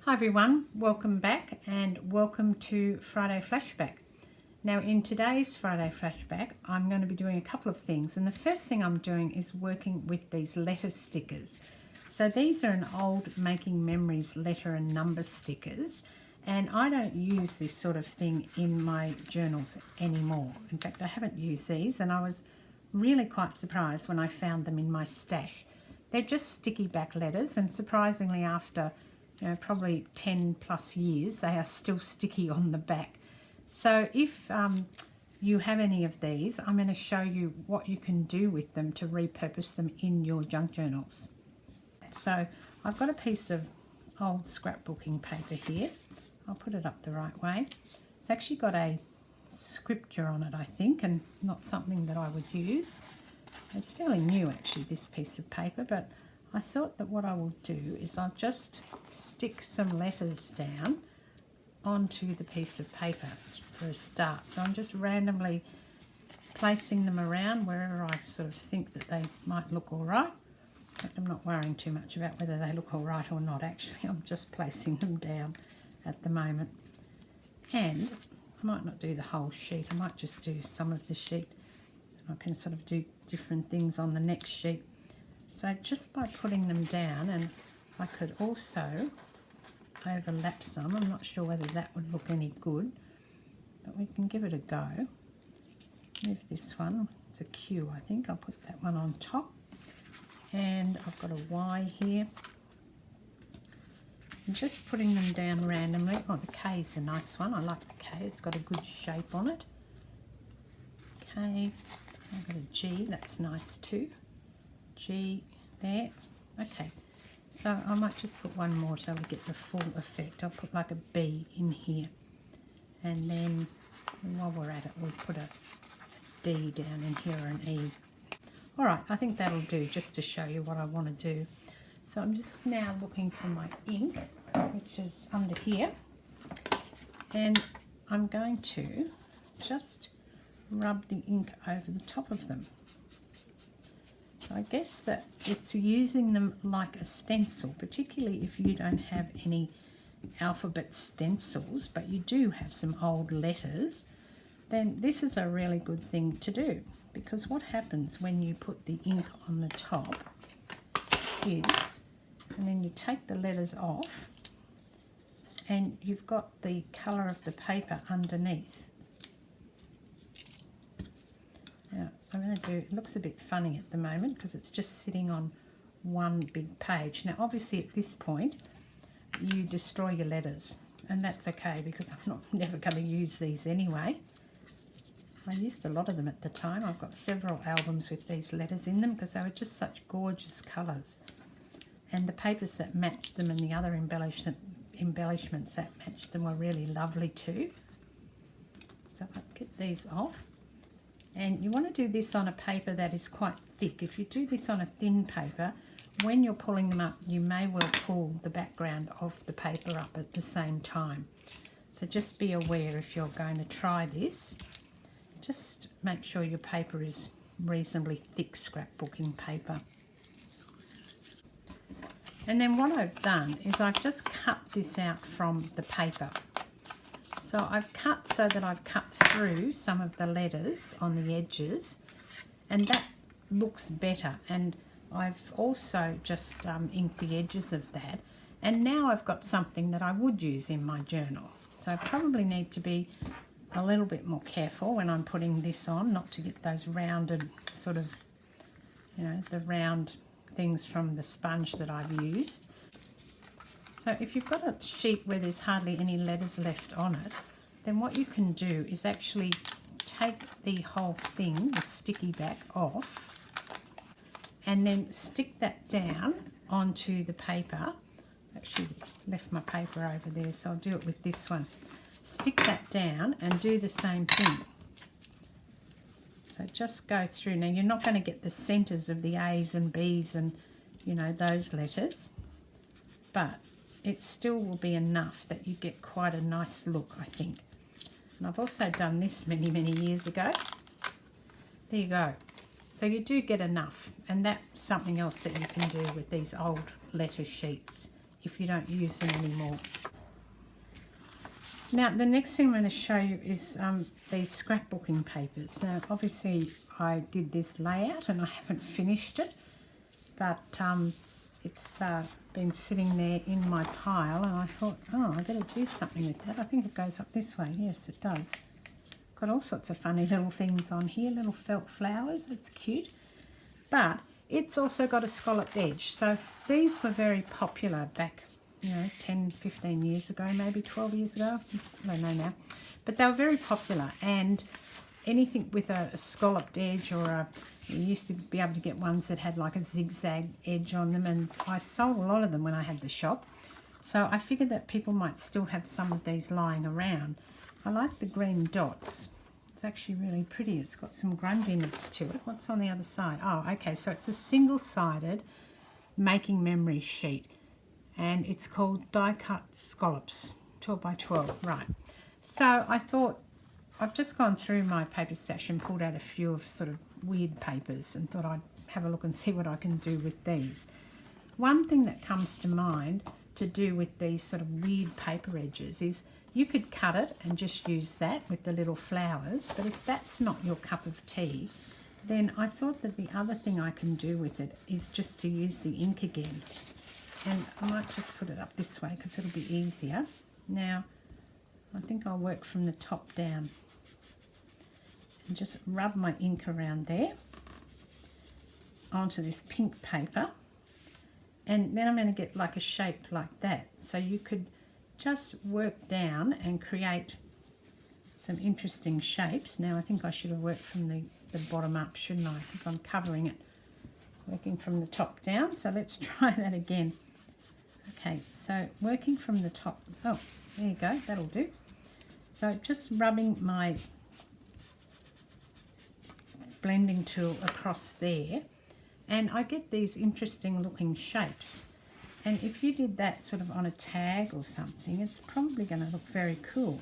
Hi everyone, welcome back and welcome to Friday Flashback. Now in today's Friday Flashback I'm going to be doing a couple of things, and the first thing I'm doing is working with these letter stickers. So these are an old Making Memories letter and number stickers, and I don't use this sort of thing in my journals anymore. In fact, I haven't used these, and I was really quite surprised when I found them in my stash. They're just sticky back letters, and surprisingly after probably 10 plus years, they are still sticky on the back. So if you have any of these, I'm going to show you what you can do with them to repurpose them in your junk journals. So I've got a piece of old scrapbooking paper here. I'll put it up the right way. It's actually got a scripture on it, I think, and not something that I would use. It's fairly new actually, this piece of paper, but I thought that what I will do is I'll just stick some letters down onto the piece of paper for a start. So I'm just randomly placing them around wherever I sort of think that they might look all right. In fact, I'm not worrying too much about whether they look all right or not actually. I'm just placing them down at the moment. And I might not do the whole sheet, I might just do some of the sheet. I can sort of do different things on the next sheet. So just by putting them down, and I could also overlap some. I'm not sure whether that would look any good, but we can give it a go. Move this one, it's a Q I think, I'll put that one on top. And I've got a Y here. And just putting them down randomly. Oh, the K is a nice one, I like the K, it's got a good shape on it. K, I've got a G, that's nice too. G there. Okay, so I might just put one more so we get the full effect. I'll put like a B in here, and then while we're at it we'll put a D down in here, or an E. Alright, I think that'll do just to show you what I want to do. So I'm just now looking for my ink, which is under here, and I'm going to just rub the ink over the top of them. So I guess that it's using them like a stencil, particularly if you don't have any alphabet stencils, but you do have some old letters, then this is a really good thing to do, because what happens when you put the ink on the top is, and then you take the letters off, and you've got the colour of the paper underneath. Now, I'm going to do, it looks a bit funny at the moment because it's just sitting on one big page. Now obviously at this point you destroy your letters, and that's okay because I'm never going to use these anyway. I used a lot of them at the time. I've got several albums with these letters in them because they were just such gorgeous colours, and the papers that matched them and the other embellishments that matched them were really lovely too. So I'll get these off. And you want to do this on a paper that is quite thick. If you do this on a thin paper, when you're pulling them up, you may well pull the background of the paper up at the same time. So just be aware if you're going to try this. Just make sure your paper is reasonably thick scrapbooking paper. And then what I've done is I've just cut this out from the paper. So I've cut so that I've cut through some of the letters on the edges, and that looks better. And I've also just inked the edges of that, and now I've got something that I would use in my journal. So I probably need to be a little bit more careful when I'm putting this on, not to get those rounded sort of, the round things from the sponge that I've used. So if you've got a sheet where there's hardly any letters left on it, then what you can do is actually take the whole thing, the sticky back, off, and then stick that down onto the paper. Actually left my paper over there, so I'll do it with this one. Stick that down and do the same thing. So just go through. Now you're not going to get the centres of the A's and B's and those letters, but it still will be enough that you get quite a nice look, I think. And I've also done this many, many years ago. There you go. So you do get enough, and that's something else that you can do with these old letter sheets if you don't use them anymore. Now the next thing I'm going to show you is these scrapbooking papers. Now obviously I did this layout and I haven't finished it, but it's been sitting there in my pile, and I thought, oh, I better do something with that. I think it goes up this way. Yes, it does. Got all sorts of funny little things on here, little felt flowers. It's cute, but it's also got a scalloped edge. So these were very popular back, 10, 15 years ago, maybe 12 years ago. I don't know now, but they were very popular. And anything with a scalloped edge, or you used to be able to get ones that had like a zigzag edge on them, and I sold a lot of them when I had the shop. So I figured that people might still have some of these lying around. I like the green dots. It's actually really pretty. It's got some grumpiness to it. What's on the other side? Oh, okay, so it's a single-sided making memories sheet, and it's called die cut scallops, 12 by 12, right. So I thought, I've just gone through my paper stash and pulled out a few of sort of weird papers and thought I'd have a look and see what I can do with these. One thing that comes to mind to do with these sort of weird paper edges is you could cut it and just use that with the little flowers, but if that's not your cup of tea, then I thought that the other thing I can do with it is just to use the ink again. And I might just put it up this way because it'll be easier. Now, I think I'll work from the top down and just rub my ink around there onto this pink paper, and then I'm going to get like a shape like that. So you could just work down and create some interesting shapes. Now I think I should have worked from the bottom up, shouldn't I, because I'm covering it, working from the top down. So let's try that again. Okay, so working from the top, oh, there you go, that'll do. So just rubbing my blending tool across there, and I get these interesting looking shapes. And if you did that sort of on a tag or something, it's probably going to look very cool.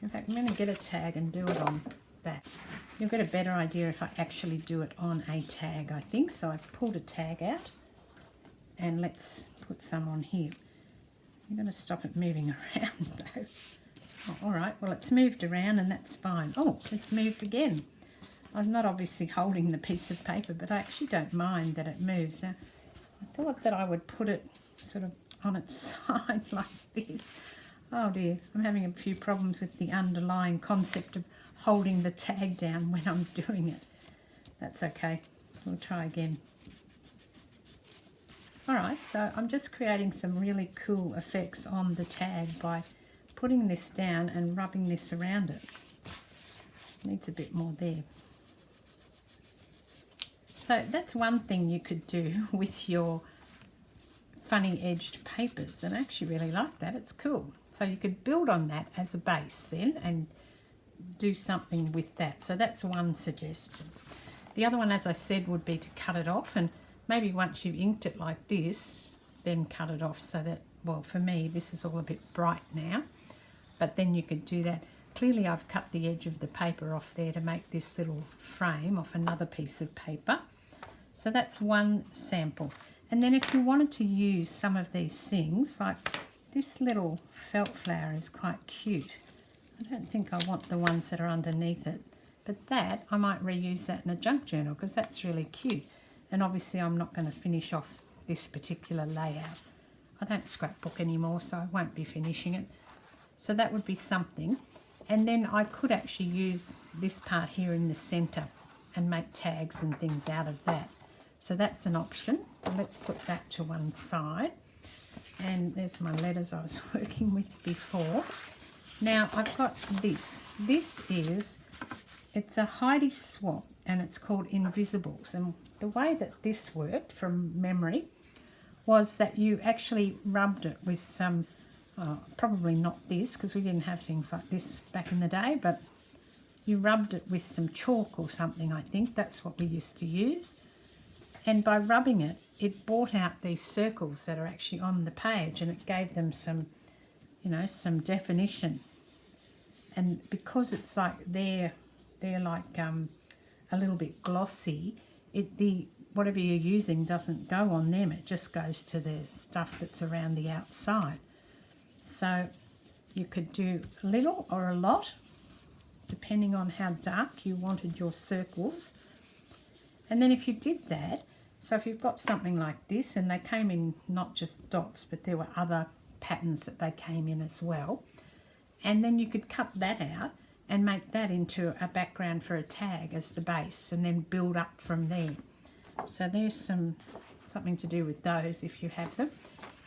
In fact, I'm going to get a tag and do it on that. You'll get a better idea if I actually do it on a tag, I think. So I've pulled a tag out, and let's put some on here. I'm going to stop it moving around though. Oh, all right, well, it's moved around and that's fine. Oh, it's moved again. I'm not obviously holding the piece of paper, but I actually don't mind that it moves. Now, I thought that I would put it sort of on its side like this. Oh dear, I'm having a few problems with the underlying concept of holding the tag down when I'm doing it. That's okay, we'll try again. Alright, so I'm just creating some really cool effects on the tag by putting this down and rubbing this around it. Needs a bit more there. So that's one thing you could do with your funny edged papers, and I actually really like that. It's cool. So you could build on that as a base then and do something with that. So that's one suggestion. The other one, as I said, would be to cut it off, and maybe once you've inked it like this, then cut it off so that, well, for me, this is all a bit bright now, but then you could do that. Clearly I've cut the edge of the paper off there to make this little frame off another piece of paper. So that's one sample. And then if you wanted to use some of these things, like this little felt flower is quite cute. I don't think I want the ones that are underneath it, but that, I might reuse that in a junk journal because that's really cute. And obviously I'm not going to finish off this particular layout. I don't scrapbook anymore, so I won't be finishing it. So that would be something. And then I could actually use this part here in the centre and make tags and things out of that. So that's an option. Let's put that to one side. And there's my letters I was working with before. Now I've got this. It's a Heidi swap, and it's called Invisibles. And the way that this worked from memory was that you actually rubbed it with some, probably not this because we didn't have things like this back in the day, but you rubbed it with some chalk or something. I think that's what we used to use. And by rubbing it, it brought out these circles that are actually on the page, and it gave them some, some definition. And because it's like they're like a little bit glossy, the whatever you're using doesn't go on them, it just goes to the stuff that's around the outside. So you could do a little or a lot, depending on how dark you wanted your circles. And then if you did that, so if you've got something like this, and they came in not just dots, but there were other patterns that they came in as well, and then you could cut that out and make that into a background for a tag as the base, and then build up from there. So there's something to do with those if you have them.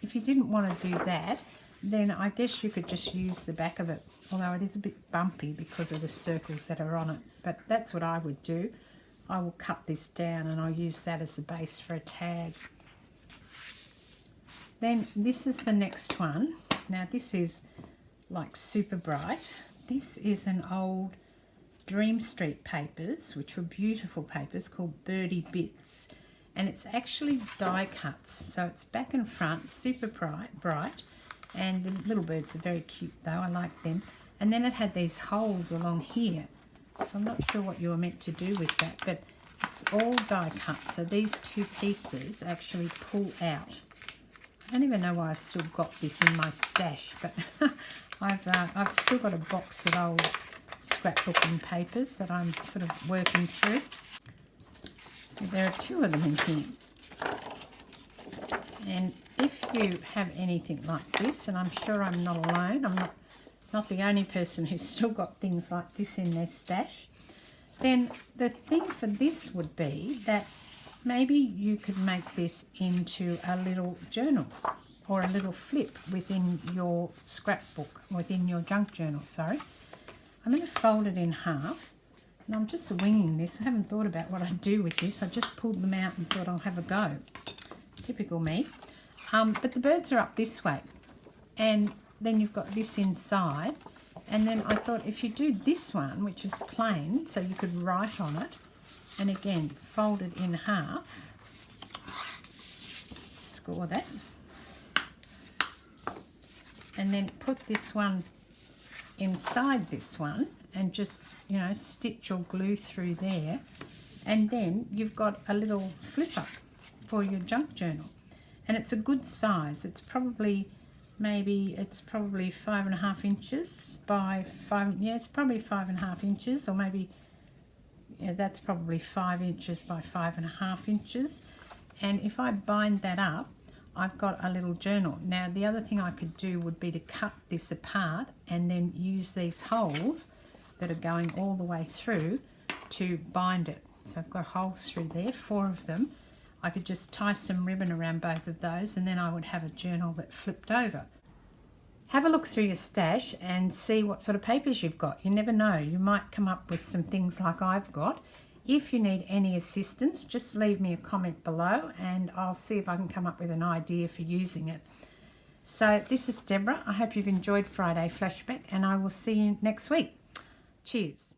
If you didn't want to do that, then I guess you could just use the back of it, although it is a bit bumpy because of the circles that are on it. But that's what I would do. I will cut this down and I'll use that as the base for a tag. Then this is the next one. Now this is like super bright. This is an old Dream Street papers, which were beautiful papers, called Birdie Bits. And it's actually die cuts. So it's back and front, super bright. And the little birds are very cute though, I like them. And then it had these holes along here. So I'm not sure what you were meant to do with that, but it's all die cut. So these two pieces actually pull out. I don't even know why I've still got this in my stash, but I've still got a box of old scrapbooking papers that I'm sort of working through. So there are two of them in here. And if you have anything like this, and I'm sure I'm not alone, I'm not the only person who's still got things like this in their stash, then the thing for this would be that maybe you could make this into a little journal or a little flip within your scrapbook, within your junk journal, sorry. I'm going to fold it in half, and I'm just winging this. I haven't thought about what I'd do with this. I just pulled them out and thought I'll have a go. Typical me. But the birds are up this way, and then you've got this inside, and then I thought if you do this one, which is plain, so you could write on it, and again fold it in half, score that, and then put this one inside this one and just, you know, stitch or glue through there, and then you've got a little flipper for your junk journal. And it's a good size. It's probably 5.5 inches by 5, yeah, it's probably 5.5 inches, or maybe, yeah, that's probably 5 inches by 5.5 inches. And if I bind that up, I've got a little journal. Now the other thing I could do would be to cut this apart and then use these holes that are going all the way through to bind it. So I've got holes through there, 4 of them. I could just tie some ribbon around both of those, and then I would have a journal that flipped over. Have a look through your stash and see what sort of papers you've got. You never know, you might come up with some things like I've got. If you need any assistance, just leave me a comment below and I'll see if I can come up with an idea for using it. So this is Deborah. I hope you've enjoyed Friday Flashback, and I will see you next week. Cheers.